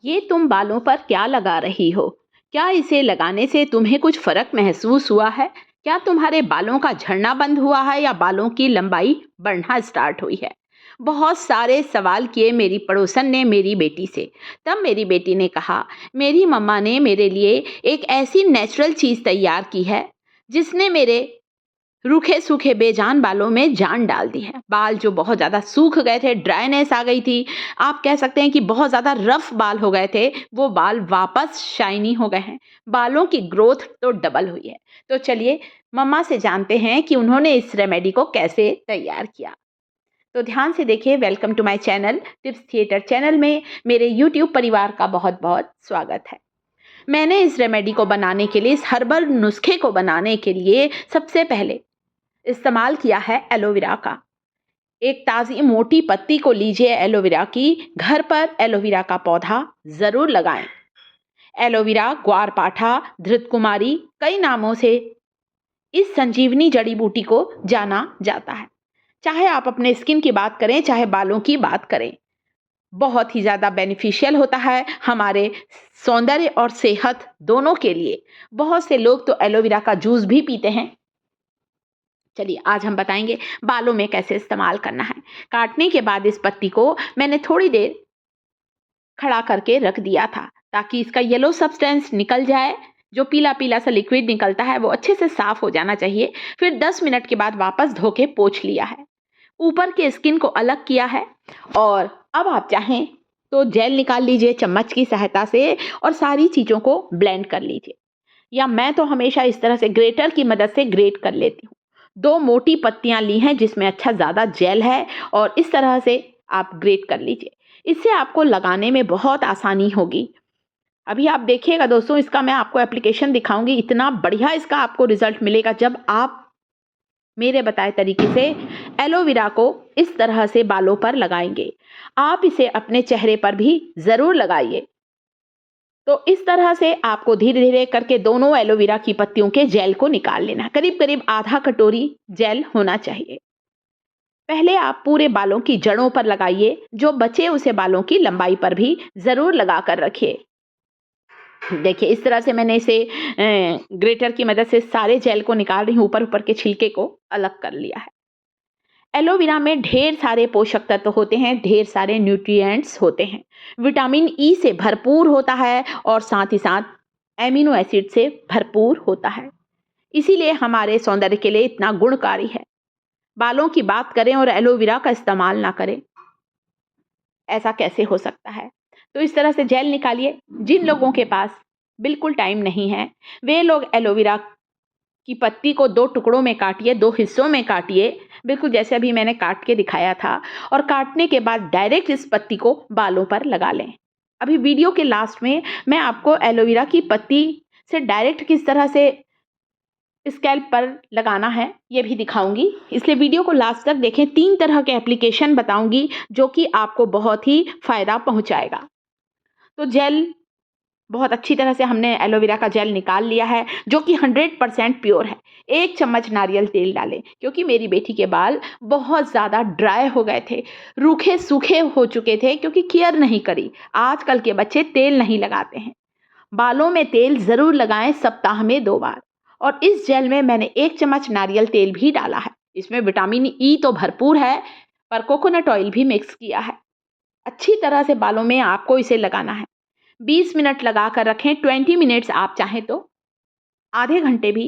ये तुम बालों पर क्या लगा रही हो? क्या इसे लगाने से तुम्हें कुछ फ़र्क महसूस हुआ है? क्या तुम्हारे बालों का झड़ना बंद हुआ है या बालों की लंबाई बढ़ना स्टार्ट हुई है? बहुत सारे सवाल किए मेरी पड़ोसन ने मेरी बेटी से। तब मेरी बेटी ने कहा, मेरी मम्मा ने मेरे लिए एक ऐसी नेचुरल चीज़ तैयार की है, जिसने मेरे रूखे सूखे बेजान बालों में जान डाल दी है। बाल जो बहुत ज़्यादा सूख गए थे, ड्राइनेस आ गई थी, आप कह सकते हैं कि बहुत ज़्यादा रफ बाल हो गए थे, वो बाल वापस शाइनी हो गए हैं। बालों की ग्रोथ तो डबल हुई है। तो चलिए मम्मा से जानते हैं कि उन्होंने इस रेमेडी को कैसे तैयार किया। तो ध्यान से देखिए। Welcome to my channel tips theatre channel में मेरे यूट्यूब परिवार का बहुत बहुत स्वागत है। मैंने इस रेमेडी को बनाने के लिए, इस हर्बल नुस्खे को बनाने के लिए सबसे पहले इस्तेमाल किया है एलोवेरा का। एक ताज़ी मोटी पत्ती को लीजिए एलोवेरा की, घर पर एलोवेरा का पौधा ज़रूर लगाएं। एलोवेरा, ग्वारपाठा, धृतकुमारी कई नामों से इस संजीवनी जड़ी बूटी को जाना जाता है। चाहे आप अपने स्किन की बात करें, चाहे बालों की बात करें, बहुत ही ज़्यादा बेनिफिशियल होता है हमारे सौंदर्य और सेहत दोनों के लिए। बहुत से लोग तो एलोवेरा का जूस भी पीते हैं। चलिए आज हम बताएंगे बालों में कैसे इस्तेमाल करना है। काटने के बाद इस पत्ती को मैंने थोड़ी देर खड़ा करके रख दिया था, ताकि इसका येलो सब्सटेंस निकल जाए। जो पीला पीला सा लिक्विड निकलता है वो अच्छे से साफ हो जाना चाहिए। फिर 10 मिनट के बाद वापस धो के पोंछ लिया है। ऊपर के स्किन को अलग किया है। और अब आप चाहें तो जेल निकाल लीजिए चम्मच की सहायता से और सारी चीज़ों को ब्लेंड कर लीजिए, या मैं तो हमेशा इस तरह से ग्रेटर की मदद से ग्रेट कर लेती हूँ। 2 मोटी पत्तियां ली हैं जिसमें अच्छा ज़्यादा जेल है, और इस तरह से आप ग्रेट कर लीजिए। इससे आपको लगाने में बहुत आसानी होगी। अभी आप देखिएगा दोस्तों, इसका मैं आपको एप्लीकेशन दिखाऊंगी। इतना बढ़िया इसका आपको रिजल्ट मिलेगा जब आप मेरे बताए तरीके से एलोवेरा को इस तरह से बालों पर लगाएंगे। आप इसे अपने चेहरे पर भी ज़रूर लगाइए। तो इस तरह से आपको धीरे धीरे करके दोनों एलोवेरा की पत्तियों के जेल को निकाल लेना है। करीब करीब आधा कटोरी जेल होना चाहिए। पहले आप पूरे बालों की जड़ों पर लगाइए, जो बचे उसे बालों की लंबाई पर भी जरूर लगा कर रखिए। देखिए इस तरह से मैंने इसे ग्रेटर की मदद से सारे जेल को निकाल रही हूँ, ऊपर ऊपर के छिलके को अलग कर लिया है। एलोवेरा में ढेर सारे पोषक तत्व होते हैं, ढेर सारे न्यूट्रिएंट्स होते हैं। विटामिन ई से भरपूर होता है और साथ ही साथ एमिनो एसिड से भरपूर होता है। इसीलिए हमारे सौंदर्य के लिए इतना गुणकारी है। बालों की बात करें और एलोवेरा का इस्तेमाल ना करें, ऐसा कैसे हो सकता है? तो इस तरह से जेल निकालिए। जिन लोगों के पास बिल्कुल टाइम नहीं है, वे लोग एलोवेरा की पत्ती को 2 टुकड़ों में काटिए, 2 हिस्सों में काटिए, बिल्कुल जैसे अभी मैंने काट के दिखाया था। और काटने के बाद डायरेक्ट इस पत्ती को बालों पर लगा लें। अभी वीडियो के लास्ट में मैं आपको एलोवेरा की पत्ती से डायरेक्ट किस तरह से स्कैल्प पर लगाना है ये भी दिखाऊंगी, इसलिए वीडियो को लास्ट तक देखें। 3 तरह के एप्लीकेशन बताऊंगी जो कि आपको बहुत ही फ़ायदा पहुंचाएगा। तो जेल बहुत अच्छी तरह से हमने एलोवेरा का जेल निकाल लिया है, जो कि 100% प्योर है। 1 चम्मच नारियल तेल डालें, क्योंकि मेरी बेटी के बाल बहुत ज़्यादा ड्राई हो गए थे, रूखे सूखे हो चुके थे, क्योंकि केयर नहीं करी। आजकल के बच्चे तेल नहीं लगाते हैं। बालों में तेल ज़रूर लगाएं, सप्ताह में 2 बार। और इस जेल में मैंने 1 चम्मच नारियल तेल भी डाला है। इसमें विटामिन ई तो भरपूर है, पर कोकोनट ऑयल भी मिक्स किया है। अच्छी तरह से बालों में आपको इसे लगाना है। 20 मिनट लगा कर रखें, 20 मिनट्स आप चाहें तो आधे घंटे भी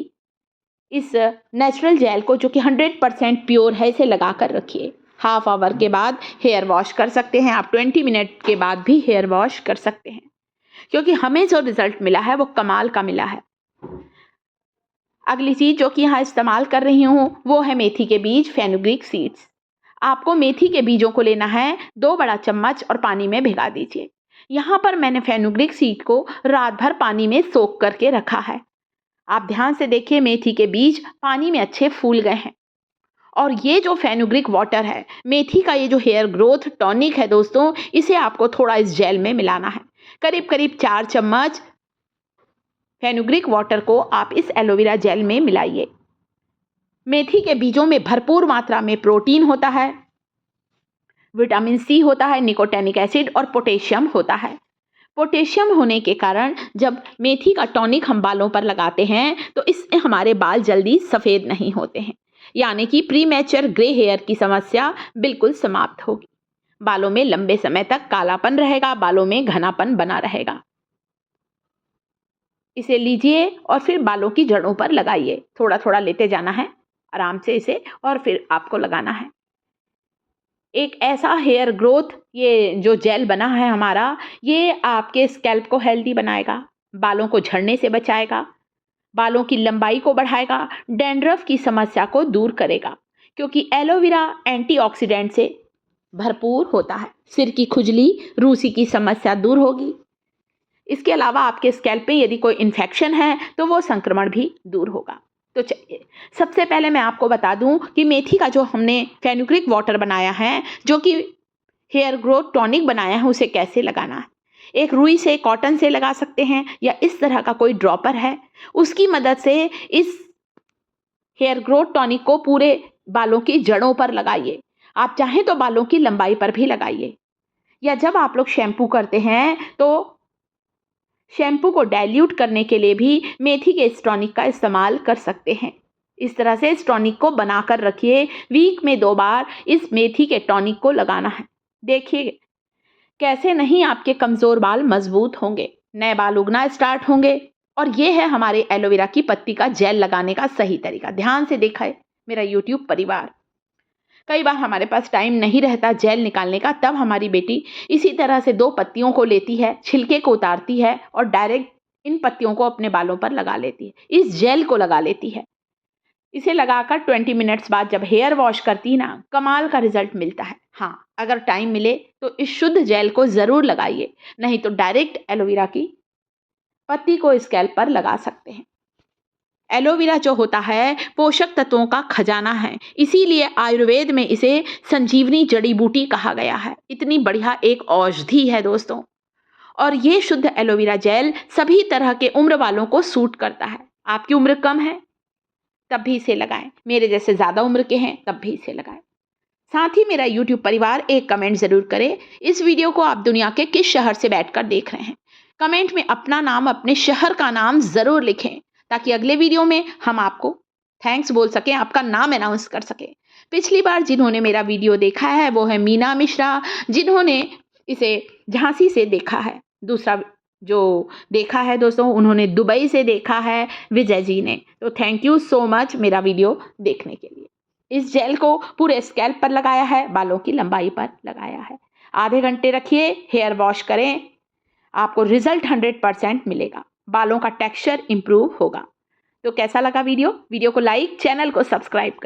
इस नेचुरल जेल को, जो कि 100% प्योर है, इसे लगा कर रखिए। हाफ आवर के बाद हेयर वॉश कर सकते हैं आप। 20 मिनट के बाद भी हेयर वॉश कर सकते हैं, क्योंकि हमें जो रिजल्ट मिला है वो कमाल का मिला है। अगली चीज़ जो कि यहाँ इस्तेमाल कर रही हूँ वो है मेथी के बीज, फेनुग्रीक सीड्स। आपको मेथी के बीजों को लेना है, 2 बड़ा चम्मच, और पानी में भिगा दीजिए। यहाँ पर मैंने फेनुग्रीक सीड को रात भर पानी में सोख करके रखा है। आप ध्यान से देखिए, मेथी के बीज पानी में अच्छे फूल गए हैं। और ये जो फेनुग्रीक वाटर है, मेथी का ये जो हेयर ग्रोथ टॉनिक है दोस्तों, इसे आपको थोड़ा इस जेल में मिलाना है। करीब करीब 4 चम्मच फेनुग्रीक वाटर को आप इस एलोवेरा जेल में मिलाइए। मेथी के बीजों में भरपूर मात्रा में प्रोटीन होता है, विटामिन सी होता है, निकोटेनिक एसिड और पोटेशियम होता है। पोटेशियम होने के कारण जब मेथी का टॉनिक हम बालों पर लगाते हैं तो इससे हमारे बाल जल्दी सफ़ेद नहीं होते हैं, यानी कि प्रीमेच्योर ग्रे हेयर की समस्या बिल्कुल समाप्त होगी। बालों में लंबे समय तक कालापन रहेगा, बालों में घनापन बना रहेगा। इसे लीजिए और फिर बालों की जड़ों पर लगाइए। थोड़ा थोड़ा लेते जाना है आराम से इसे, और फिर आपको लगाना है। एक ऐसा हेयर ग्रोथ ये जो जेल बना है हमारा, ये आपके स्कैल्प को हेल्दी बनाएगा, बालों को झड़ने से बचाएगा, बालों की लंबाई को बढ़ाएगा, डैंड्रफ की समस्या को दूर करेगा, क्योंकि एलोवेरा एंटीऑक्सीडेंट से भरपूर होता है। सिर की खुजली, रूसी की समस्या दूर होगी। इसके अलावा आपके स्कैल्प पे यदि कोई इन्फेक्शन है तो वो संक्रमण भी दूर होगा। तो चलिए, सबसे पहले मैं आपको बता दूं कि मेथी का जो हमने फेनुग्रीक वाटर बनाया है, जो कि हेयर ग्रोथ टॉनिक बनाया है, उसे कैसे लगाना है। एक रुई से, कॉटन से लगा सकते हैं, या इस तरह का कोई ड्रॉपर है, उसकी मदद से इस हेयर ग्रोथ टॉनिक को पूरे बालों की जड़ों पर लगाइए। आप चाहें तो बालों की लंबाई पर भी लगाइए, या जब आप लोग शैम्पू करते हैं तो शैम्पू को डाइल्यूट करने के लिए भी मेथी के इस टॉनिक का इस्तेमाल कर सकते हैं। इस तरह से इस टॉनिक को बनाकर रखिए। वीक में 2 बार इस मेथी के टॉनिक को लगाना है। देखिए कैसे नहीं आपके कमज़ोर बाल मजबूत होंगे, नए बाल उगना स्टार्ट होंगे। और ये है हमारे एलोवेरा की पत्ती का जेल लगाने का सही तरीका। ध्यान से देखा है मेरा यूट्यूब परिवार। कई बार हमारे पास टाइम नहीं रहता जेल निकालने का, तब हमारी बेटी इसी तरह से 2 पत्तियों को लेती है, छिलके को उतारती है और डायरेक्ट इन पत्तियों को अपने बालों पर लगा लेती है, इस जेल को लगा लेती है। इसे लगाकर 20 मिनट्स बाद जब हेयर वॉश करती है ना, कमाल का रिजल्ट मिलता है। हाँ, अगर टाइम मिले तो इस शुद्ध जेल को ज़रूर लगाइए, नहीं तो डायरेक्ट एलोवेरा की पत्ती को स्कैल्प पर लगा सकते हैं। एलोवेरा जो होता है पोषक तत्वों का खजाना है, इसीलिए आयुर्वेद में इसे संजीवनी जड़ी बूटी कहा गया है। इतनी बढ़िया एक औषधि है दोस्तों। और ये शुद्ध एलोवेरा जेल सभी तरह के उम्र वालों को सूट करता है। आपकी उम्र कम है तब भी इसे लगाएं, मेरे जैसे ज़्यादा उम्र के हैं तब भी इसे लगाएं। साथ ही मेरा यूट्यूब परिवार एक कमेंट ज़रूर करें, इस वीडियो को आप दुनिया के किस शहर से बैठकर देख रहे हैं। कमेंट में अपना नाम, अपने शहर का नाम ज़रूर लिखें, ताकि अगले वीडियो में हम आपको थैंक्स बोल सकें, आपका नाम अनाउंस कर सकें। पिछली बार जिन्होंने मेरा वीडियो देखा है वो है मीना मिश्रा, जिन्होंने इसे झांसी से देखा है। दूसरा जो देखा है दोस्तों, उन्होंने दुबई से देखा है, विजय जी ने। तो थैंक यू सो मच मेरा वीडियो देखने के लिए। इस जेल को पूरे स्कैल्प पर लगाया है, बालों की लंबाई पर लगाया है। आधे घंटे रखिए, हेयर वॉश करें, आपको रिजल्ट 100% मिलेगा, बालों का टेक्सचर इंप्रूव होगा। तो कैसा लगा वीडियो को लाइक, चैनल को सब्सक्राइब करें।